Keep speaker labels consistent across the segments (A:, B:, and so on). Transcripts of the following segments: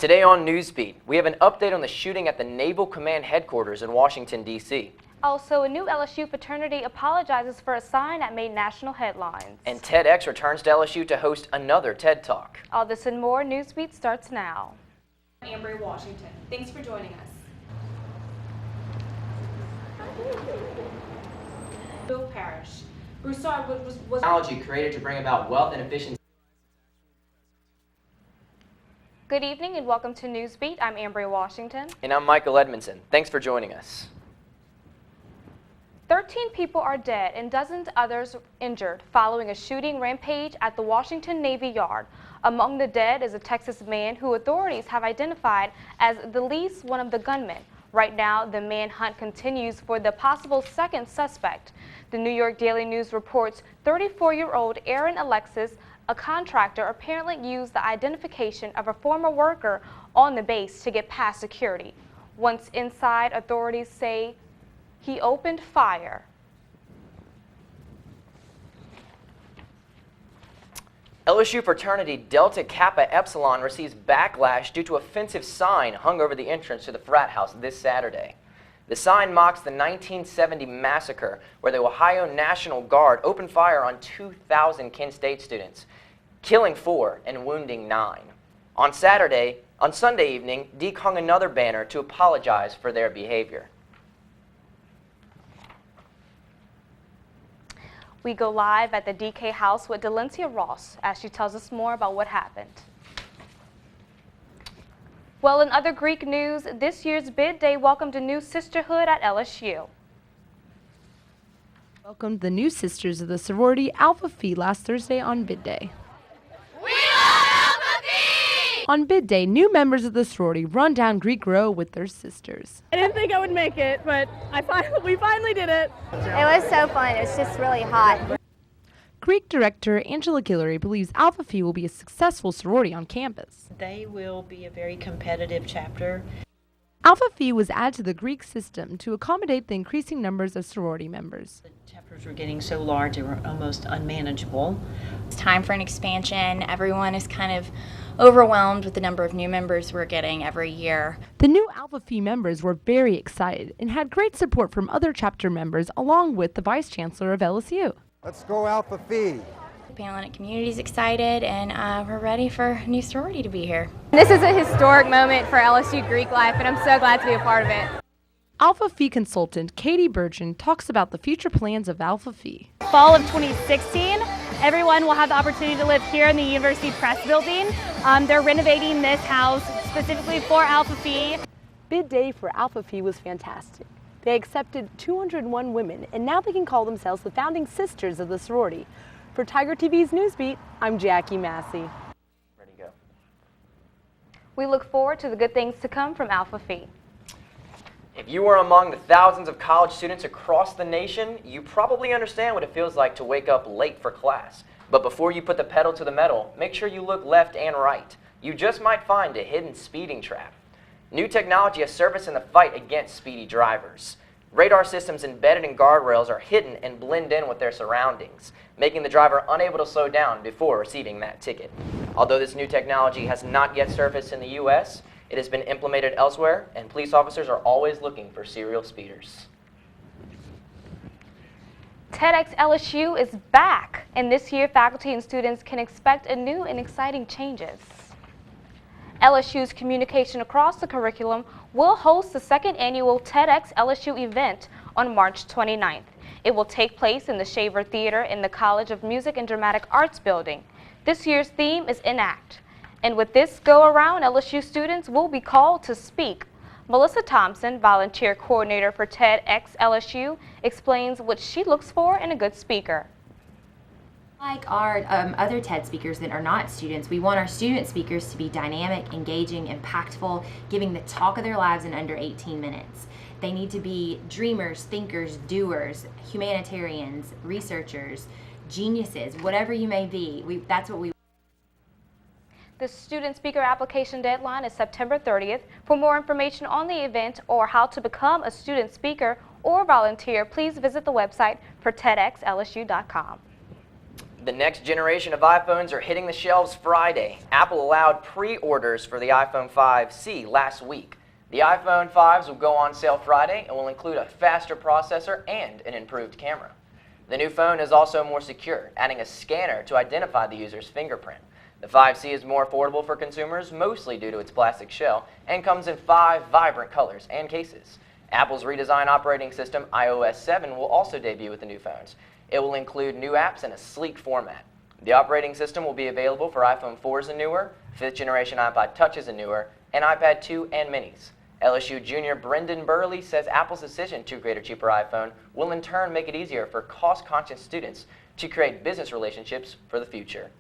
A: Today on Newsbeat, we have an update on the shooting at the Naval Command Headquarters in Washington, D.C.
B: Also, a new LSU fraternity apologizes for a sign that made national headlines.
A: And TEDx returns to LSU to host another TED Talk.
B: All this and more, Newsbeat starts now.
C: I'm Amber, Washington. Thanks for joining us. Bill Parrish. Broussard was
A: Technology created to bring about wealth and efficiency.
B: Good evening and welcome to Newsbeat. I'm Amber, Washington.
A: And I'm Michael Edmondson. Thanks for joining us.
B: 13 people are dead and dozens others injured following a shooting rampage at the Washington Navy Yard. Among the dead is a Texas man who authorities have identified as the least one of the gunmen. Right now, the manhunt continues for the possible second suspect. The New York Daily News reports 34-year-old Aaron Alexis, a contractor, apparently used the identification of a former worker on the base to get past security. Once inside, authorities say he opened fire.
A: LSU fraternity Delta Kappa Epsilon receives backlash due to offensive sign hung over the entrance to the frat house this Saturday. The sign mocks the 1970 massacre where the Ohio National Guard opened fire on 2,000 Kent State students, killing 4 and wounding 9. On Sunday evening, Deke hung another banner to apologize for their behavior.
B: We go live at the DK house with Delencia Ross as she tells us more about what happened. Well, in other Greek news, this year's Bid Day welcomed a new sisterhood at LSU.
D: Welcomed the new sisters of the sorority Alpha Phi last Thursday on Bid Day.
E: We love Alpha Phi!
D: On Bid Day, new members of the sorority run down Greek Row with their sisters.
F: I didn't think I would make it, but we finally did it.
G: It was so fun. It was just really hot.
D: Greek director Angela Guillory believes Alpha Phi will be a successful sorority on campus.
H: They will be a very competitive chapter.
D: Alpha Phi was added to the Greek system to accommodate the increasing numbers of sorority members.
H: The chapters were getting so large they were almost unmanageable.
I: It's time for an expansion. Everyone is kind of overwhelmed with the number of new members we're getting every year.
D: The new Alpha Phi members were very excited and had great support from other chapter members along with the Vice Chancellor of LSU.
J: Let's go Alpha Phi.
I: The Panhellenic community is excited and we're ready for a new sorority to be here.
F: This is a historic moment for LSU Greek life and I'm so glad to be a part of it.
D: Alpha Phi consultant Katie Burgeon talks about the future plans of Alpha Phi.
F: Fall of 2016, everyone will have the opportunity to live here in the University Press building. They're renovating this house specifically for Alpha Phi.
D: Bid Day for Alpha Phi was fantastic. They accepted 201 women, and now they can call themselves the founding sisters of the sorority. For Tiger TV's Newsbeat, I'm Jackie Massey.
A: Ready to go.
B: We look forward to the good things to come from Alpha Phi.
A: If you are among the thousands of college students across the nation, you probably understand what it feels like to wake up late for class. But before you put the pedal to the metal, make sure you look left and right. You just might find a hidden speeding trap. New technology has surfaced in the fight against speedy drivers. Radar systems embedded in guardrails are hidden and blend in with their surroundings, making the driver unable to slow down before receiving that ticket. Although this new technology has not yet surfaced in the U.S., it has been implemented elsewhere, and police officers are always looking for serial speeders.
B: TEDx LSU is back, and this year faculty and students can expect a new and exciting changes. LSU's communication across the curriculum will host the second annual TEDx LSU event on March 29th. It will take place in the Shaver Theater in the College of Music and Dramatic Arts building. This year's theme is Enact. And with this go-around, LSU students will be called to speak. Melissa Thompson, volunteer coordinator for TEDx LSU, explains what she looks for in a good speaker.
K: Like our other TED speakers that are not students, we want our student speakers to be dynamic, engaging, impactful, giving the talk of their lives in under 18 minutes. They need to be dreamers, thinkers, doers, humanitarians, researchers, geniuses, whatever you may be. That's what we.
B: The student speaker application deadline is September 30th. For more information on the event or how to become a student speaker or volunteer, please visit the website for TEDxLSU.com.
A: The next generation of iPhones are hitting the shelves Friday. Apple allowed pre-orders for the iPhone 5C last week. The iPhone 5s will go on sale Friday and will include a faster processor and an improved camera. The new phone is also more secure, adding a scanner to identify the user's fingerprint. The 5C is more affordable for consumers, mostly due to its plastic shell, and comes in 5 vibrant colors and cases. Apple's redesigned operating system, iOS 7, will also debut with the new phones. It will include new apps in a sleek format. The operating system will be available for iPhone 4s and newer, 5th generation iPod Touches and newer, and iPad 2 and minis. LSU junior Brendan Burley says Apple's decision to create a cheaper iPhone will in turn make it easier for cost-conscious students to create business relationships for the future.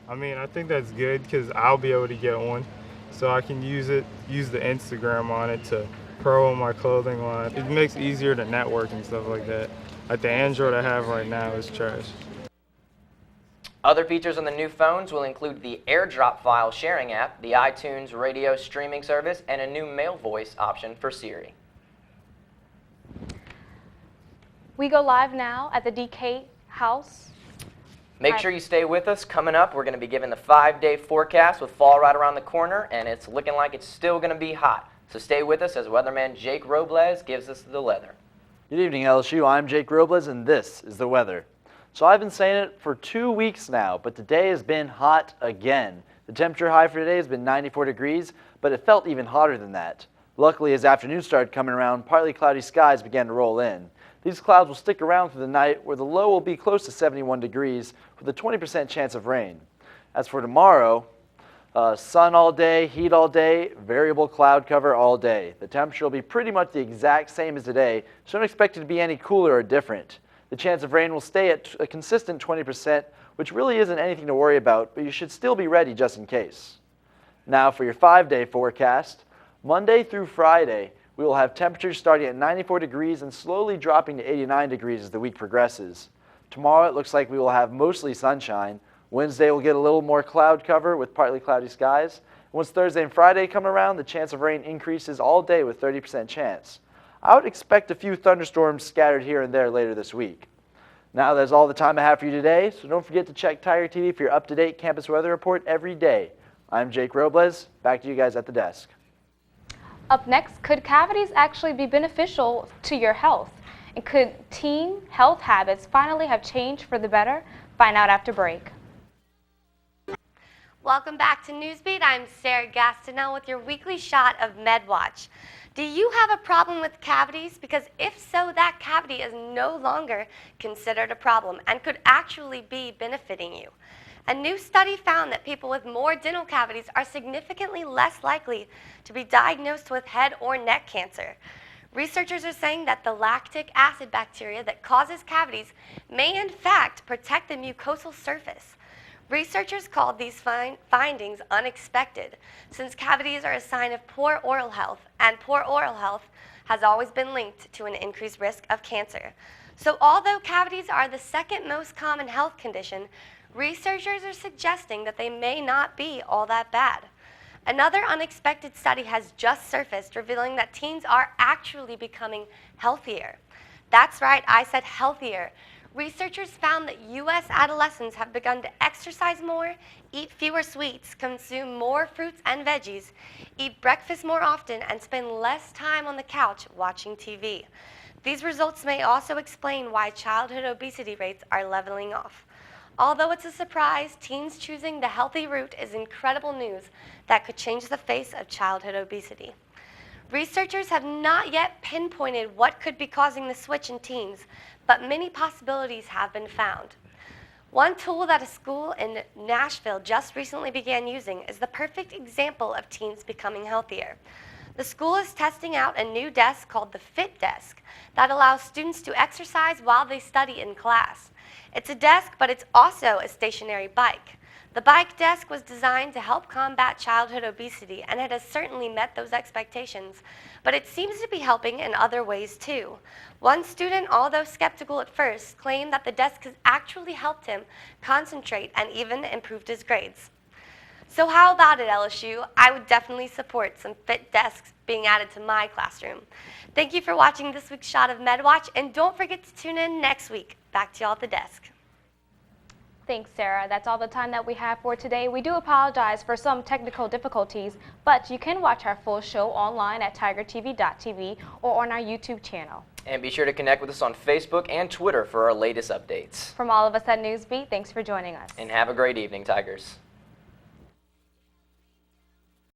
J: I mean, I think that's good because I'll be able to get one, so I can use the Instagram on it to promo my clothing line. It makes it easier to network and stuff like that. Like the Android I have right now is trash.
A: Other features on the new phones will include the AirDrop file sharing app, the iTunes radio streaming service, and a new mail voice option for Siri.
B: We go live now at the DK house.
A: Make sure you stay with us. Coming up, we're going to be given the 5-day forecast with fall right around the corner, and it's looking like it's still going to be hot. So stay with us as weatherman Jake Robles gives us the weather.
L: Good evening, LSU. I'm Jake Robles, and this is the weather. So I've been saying it for 2 weeks now, but today has been hot again. The temperature high for today has been 94 degrees, but it felt even hotter than that. Luckily, as afternoon started coming around, partly cloudy skies began to roll in. These clouds will stick around through the night, where the low will be close to 71 degrees with a 20% chance of rain. As for tomorrow, sun all day, heat all day, variable cloud cover all day. The temperature will be pretty much the exact same as today, so don't expect it to be any cooler or different. The chance of rain will stay at a consistent 20%, which really isn't anything to worry about, but you should still be ready just in case. Now for your 5-day forecast. Monday through Friday, we will have temperatures starting at 94 degrees and slowly dropping to 89 degrees as the week progresses. Tomorrow it looks like we will have mostly sunshine. Wednesday will get a little more cloud cover with partly cloudy skies. Once Thursday and Friday come around, the chance of rain increases all day with 30% chance. I would expect a few thunderstorms scattered here and there later this week. Now that's all the time I have for you today, so don't forget to check Tiger TV for your up-to-date campus weather report every day. I'm Jake Robles. Back to you guys at the desk.
B: Up next, could cavities actually be beneficial to your health? And could teen health habits finally have changed for the better? Find out after break.
M: Welcome back to Newsbeat. I'm Sarah Gastineau with your weekly shot of Medwatch. Do you have a problem with cavities? Because if so, that cavity is no longer considered a problem and could actually be benefiting you. A new study found that people with more dental cavities are significantly less likely to be diagnosed with head or neck cancer. Researchers are saying that the lactic acid bacteria that causes cavities may in fact protect the mucosal surface. Researchers called these findings unexpected, since cavities are a sign of poor oral health, and poor oral health has always been linked to an increased risk of cancer. So although cavities are the second most common health condition, researchers are suggesting that they may not be all that bad. Another unexpected study has just surfaced, revealing that teens are actually becoming healthier. That's right, I said healthier. Researchers found that U.S. adolescents have begun to exercise more, eat fewer sweets, consume more fruits and veggies, eat breakfast more often, and spend less time on the couch watching TV. These results may also explain why childhood obesity rates are leveling off. Although it's a surprise, teens choosing the healthy route is incredible news that could change the face of childhood obesity. Researchers have not yet pinpointed what could be causing the switch in teens, but many possibilities have been found. One tool that a school in Nashville just recently began using is the perfect example of teens becoming healthier. The school is testing out a new desk called the Fit Desk that allows students to exercise while they study in class. It's a desk, but it's also a stationary bike. The bike desk was designed to help combat childhood obesity, and it has certainly met those expectations, but it seems to be helping in other ways too. One student, although skeptical at first, claimed that the desk has actually helped him concentrate and even improved his grades. So how about it, LSU? I would definitely support some fit desks being added to my classroom. Thank you for watching this week's Shot of Medwatch, and don't forget to tune in next week. Back to y'all at the desk.
B: Thanks, Sarah. That's all the time that we have for today. We do apologize for some technical difficulties, but you can watch our full show online at tigertv.tv or on our YouTube channel.
A: And be sure to connect with us on Facebook and Twitter for our latest updates.
B: From all of us at Newsbeat, thanks for joining us.
A: And have a great evening, Tigers.